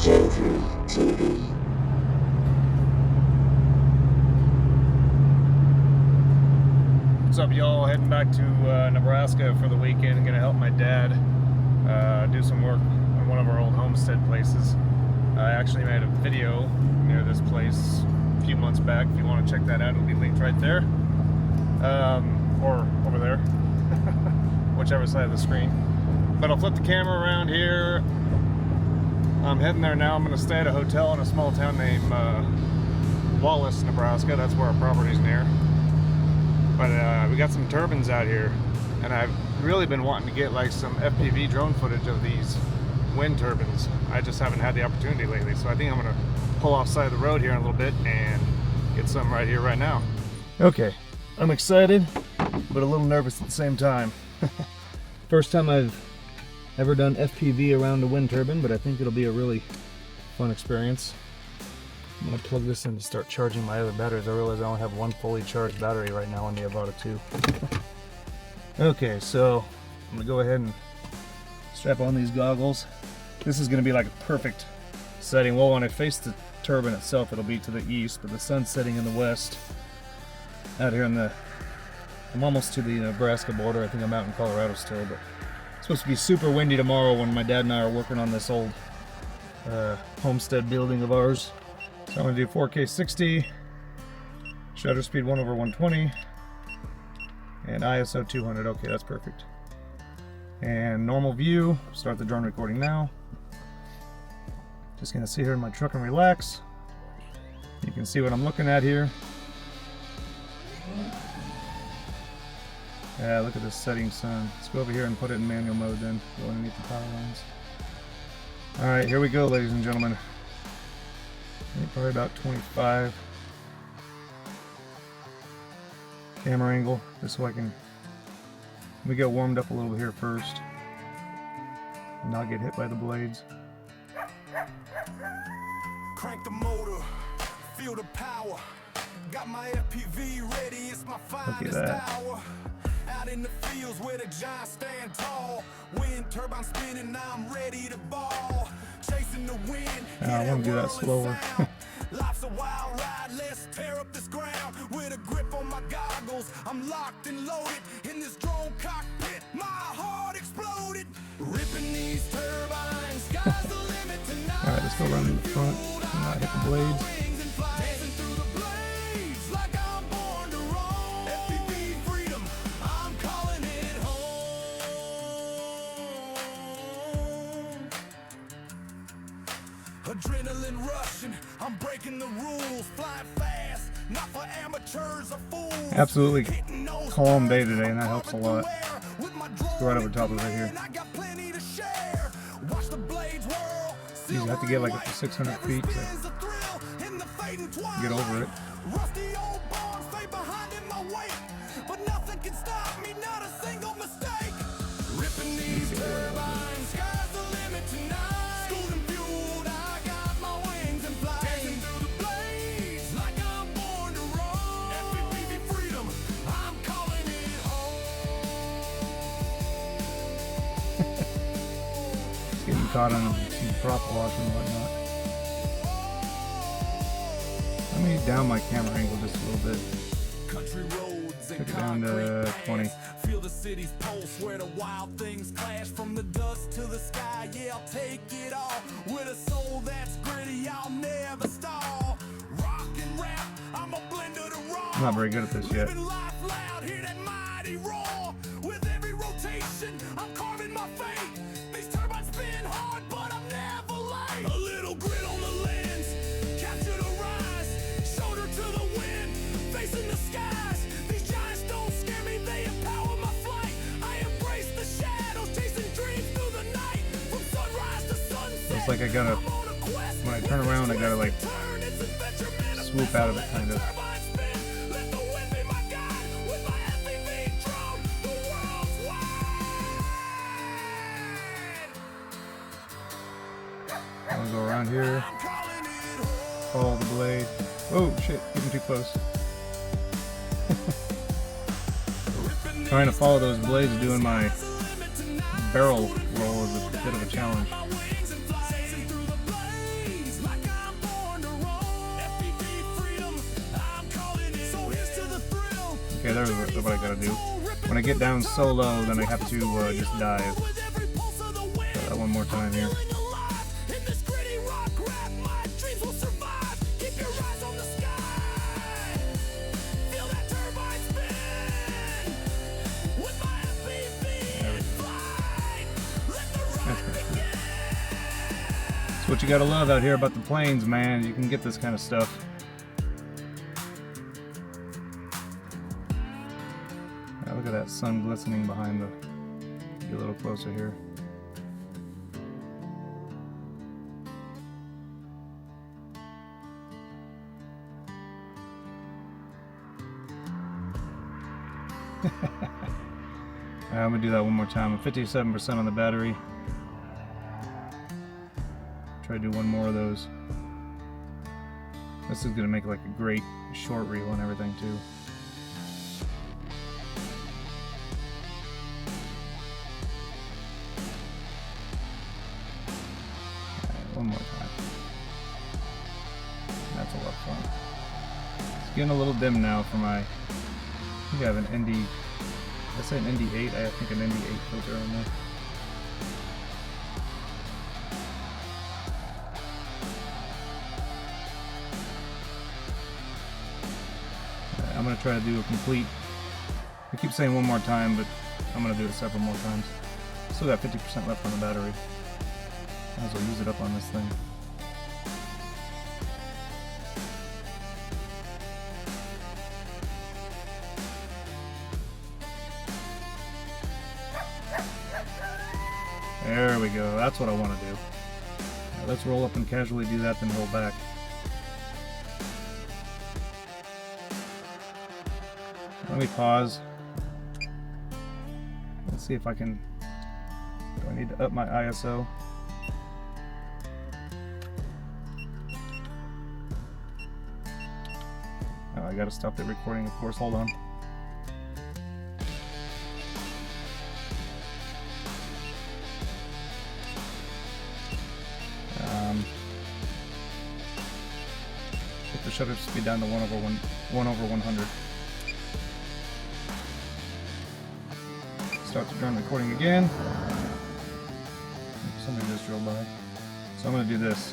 What's up, y'all? Heading back to Nebraska for the weekend. Gonna help my dad do some work on one of our old homestead places. I actually made a video near this place a few months back. If you want to check that out, it'll be linked right there, or over there, whichever side of the screen. But I'll flip the camera around here. I'm heading there now. I'm going to stay at a hotel in a small town named Wallace, Nebraska. That's where our property's near. But we got some turbines out here, and I've really been wanting to get like some FPV drone footage of these wind turbines. I just haven't had the opportunity lately, so I think I'm going to pull off side of the road here in a little bit and get some right here, right now. Okay, I'm excited, but a little nervous at the same time. First time I've ever done FPV around a wind turbine, but I think it'll be a really fun experience. I'm going to plug this in to start charging my other batteries. I realize I only have one fully charged battery right now on the Avata 2. Okay, so I'm going to go ahead and strap on these goggles. This is going to be like a perfect setting. Well, when I face the turbine itself, it'll be to the east, but the sun's setting in the west. Out here I'm almost to the Nebraska border. I think I'm out in Colorado still, but it's supposed to be super windy tomorrow when my dad and I are working on this old homestead building of ours. So I'm going to do 4K 60, shutter speed 1/120, and ISO 200. Okay, that's perfect. And normal view, start the drone recording now. Just going to sit here in my truck and relax. You can see what I'm looking at here. Yeah, look at this setting sun. Let's go over here and put it in manual mode then, go underneath the power lines. Alright, here we go, ladies and gentlemen. Probably about 25 camera angle, just so I can, let me get warmed up a little bit here first and not get hit by the blades. Crank the motor, feel the power. Got my FPV ready, it's my finest hour. Out in the fields where the giants stand tall. Wind turbine spinning, now I'm ready to ball. Chasing the wind. I want to do that slower. Life's a wild ride, let's tear up this ground. With a grip on my goggles, I'm locked and loaded. In this drone cockpit, my heart exploded. Ripping these turbines, sky's the limit tonight. Alright, let's go around in the front and not hit the blades. Adrenaline rushing, I'm breaking the rules, flying fast, not for amateurs or fools. Absolutely calm day today, and that helps a lot. Let's go right over top of it here. You have to get like up to 600 feet to get over it. Rusty old barns fade behind in my wake, but nothing can stop me, not a single mistake. Ripping these turbines, sky's the limit tonight. Getting caught on some prop wash and whatnot. Let me down my camera angle just a little bit. Country roads Took it down to 20. Feel the city's pulse where the wild things clash from the dust to the sky. Yeah, I'll take it all with a soul that's gritty. I'll never stall. Rock and rap, I'm a blend of the raw. I'm not very good at this yet. Living life loud, hear that mighty roar. With every rotation, I'm carving my fate. These turbines spin hard, but I'm never late. A little grit on the lens, capture the rise, shoulder to the wind, facing the skies. These giants don't scare me, they empower my flight. I embrace the shadows, chasing dreams through the night. From sunrise to sunset, It's like I gotta, when I turn around, I gotta like swoop out of it kind of. I'm gonna go around here, follow the blade. Oh shit, getting too close. Trying to follow those blades doing my barrel roll is a bit of a challenge. Okay, there's what I gotta do. When I get down so low, then I have to just dive. Try that one more time here. That's what you gotta love out here about the plains, man. You can get this kind of stuff. Now look at that sun glistening behind the. Get a little closer here. I'm gonna do that one more time. I'm 57% on the battery. Try to do one more of those. This is gonna make like a great short reel and everything too. Alright, one more time. That's a lot of fun. It's getting a little dim now for my. I think I have an ND. I say an ND8. I think an ND8 filter on there. I'm going to try to do a complete, I keep saying one more time, but I'm going to do it several more times. Still got 50% left on the battery. Might as well use it up on this thing. There we go, that's what I want to do. Now let's roll up and casually do that, then roll back. Let me pause. Let's see if I can. Do I need to up my ISO? Oh, I gotta stop the recording, of course. Hold on. Put the shutter speed down to 1/100. Start the drone recording again. Somebody just drove by. So I'm going to do this.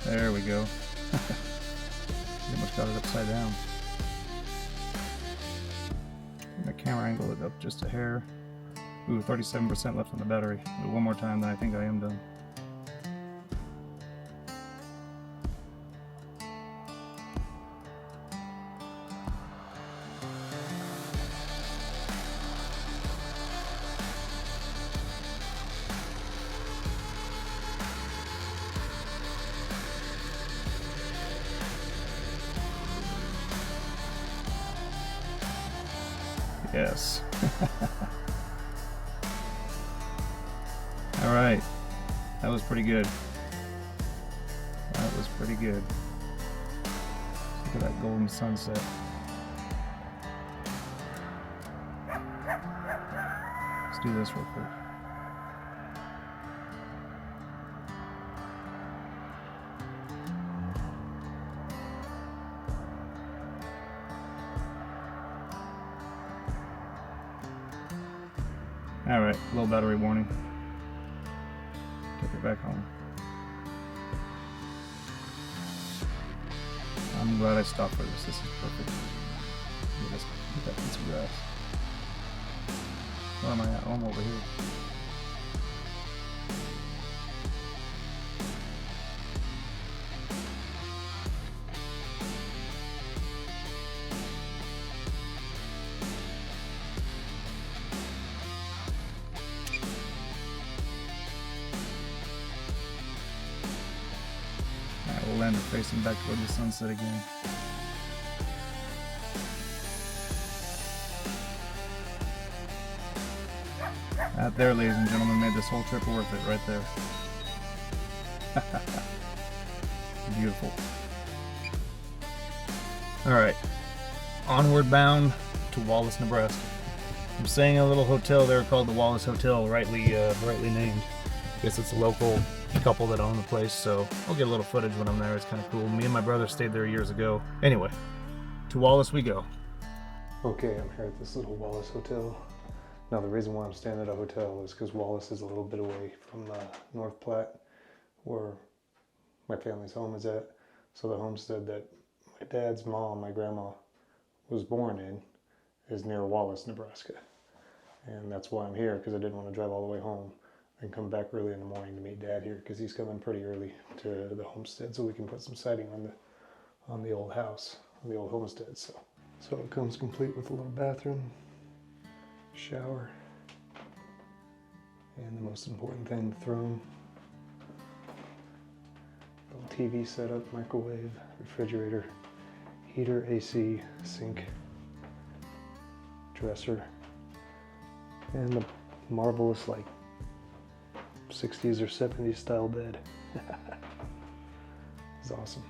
There we go. Pretty much got it upside down. The camera angle it up just a hair. Ooh, 37% left on the battery. Do one more time, then I think I am done. Yes. All right. That was pretty good. That was pretty good. Look at that golden sunset. Let's do this real quick. Alright, low battery warning. Take it back home. I'm glad I stopped for this. This is perfect. Look at that piece of grass. Where am I at? Oh, I'm over here. We'll land her facing back toward the sunset again. That there, ladies and gentlemen, made this whole trip worth it right there. Beautiful. Alright, onward bound to Wallace, Nebraska. I'm staying in a little hotel there called the Wallace Hotel, rightly named. I guess it's a local couple that own the place, so I'll get a little footage when I'm there. It's kind of cool. Me and my brother stayed there years ago. Anyway, to Wallace we go. Okay, I'm here at this little Wallace Hotel. Now the reason why I'm staying at a hotel is because Wallace is a little bit away from North Platte, where my family's home is at. So the homestead that my dad's mom, my grandma, was born in is near Wallace, Nebraska. And that's why I'm here, because I didn't want to drive all the way home and come back early in the morning to meet Dad here, because he's coming pretty early to the homestead so we can put some siding on the old house, on the old homestead. So it comes complete with a little bathroom, shower, and the most important thing, the throne. Little TV setup, microwave, refrigerator, heater, AC, sink, dresser, and the marvelous like 60s or 70s style bed. It's awesome.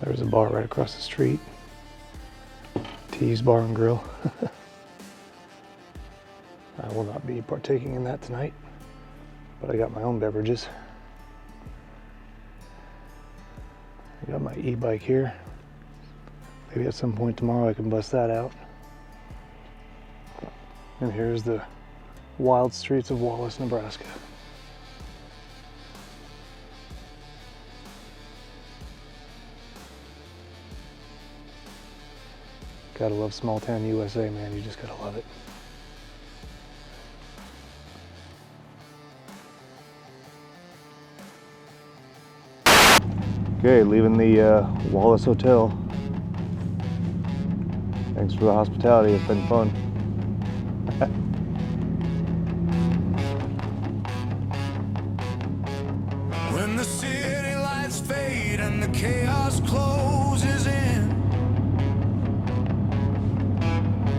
There's a bar right across the street. T's Bar and Grill. I will not be partaking in that tonight, but I got my own beverages. I got my e-bike here. Maybe at some point tomorrow I can bust that out. And here's the wild streets of Wallace, Nebraska. Gotta love small town USA, man. You just gotta love it. Okay, leaving the Wallace Hotel. Thanks for the hospitality. It's been fun. When the city lights fade and the chaos closes in,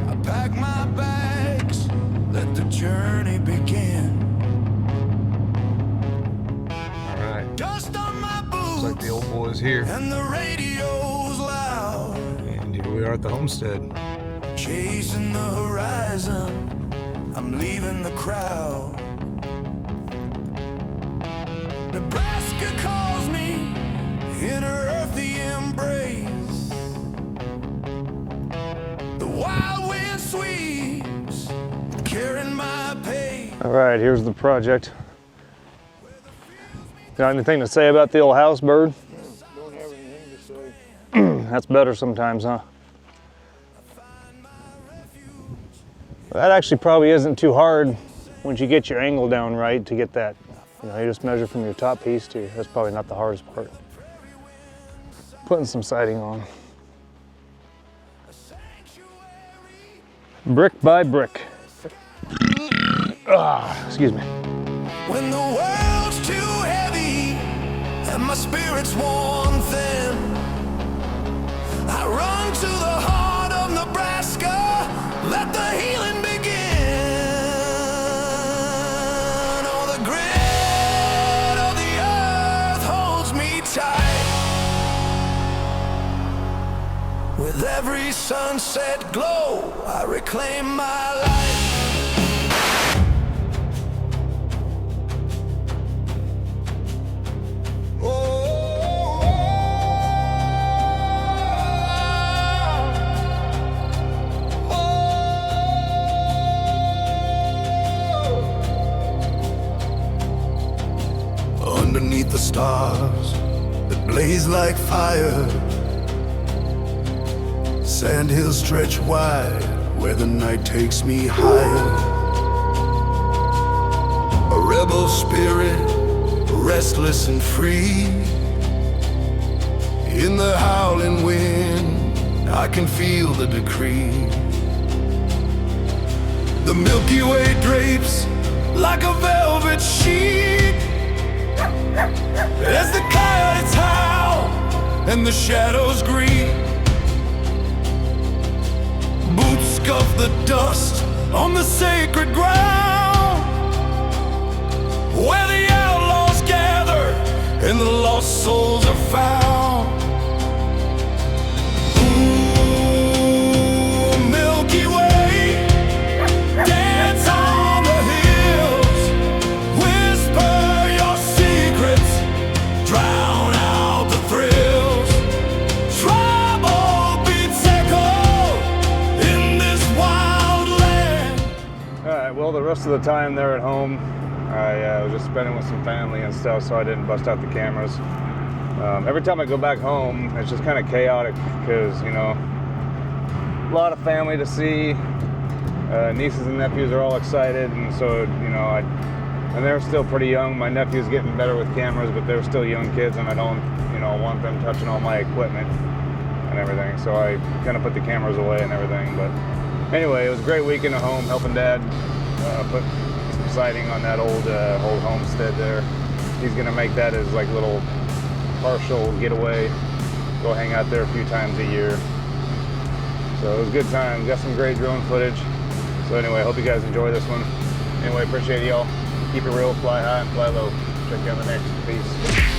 I pack my bags, let the journey begin. All right. Dust on my boots, Looks like the old boy is here. and the radio's loud. And here we are at the homestead. Chasing the horizon, I'm leaving the crowd. Nebraska calls me in her earthy embrace. The wild wind sweeps, carrying my pace. All right, here's the project. Got anything to say about the old house, Bird? Don't have anything to say. That's better sometimes, huh? That actually probably isn't too hard once you get your angle down right to get that. You know, you just measure from your top piece to, that's probably not the hardest part. Putting some siding on. Brick by brick. Excuse me. When the world's too heavy and my spirit's worn thin, I run to the heart of Nebraska, let the healing begin. Oh, the grit of the earth holds me tight. With every sunset glow, I reclaim my life. stars that blaze like fire. Sand hills stretch wide where the night takes me higher. A rebel spirit, restless and free. In the howling wind, I can feel the decree. The Milky Way drapes like a velvet sheet as the coyotes howl and the shadows greet. Boots scuff the dust on the sacred ground where the outlaws gather and the lost souls are found. Ooh, Milky Way, dance on the hills, whisper your secrets, drown out the thrills. Tribal beats echo in this wild land. All right, well, the rest of the time there at home, I was just spending with some family and stuff, so I didn't bust out the cameras. Every time I go back home, it's just kind of chaotic because, you know, a lot of family to see. Nieces and nephews are all excited, and so, you know, and they're still pretty young. My nephew's getting better with cameras, but they're still young kids, and I don't, you know, want them touching all my equipment and everything. So I kind of put the cameras away and everything. But anyway, it was a great weekend at home helping Dad put some siding on that old homestead there. He's gonna make that his like little partial getaway. Go hang out there a few times a year. So it was a good time. Got some great drone footage. So anyway, I hope you guys enjoy this one. Anyway, appreciate y'all. Keep it real, fly high and fly low. Check you on the next. Peace.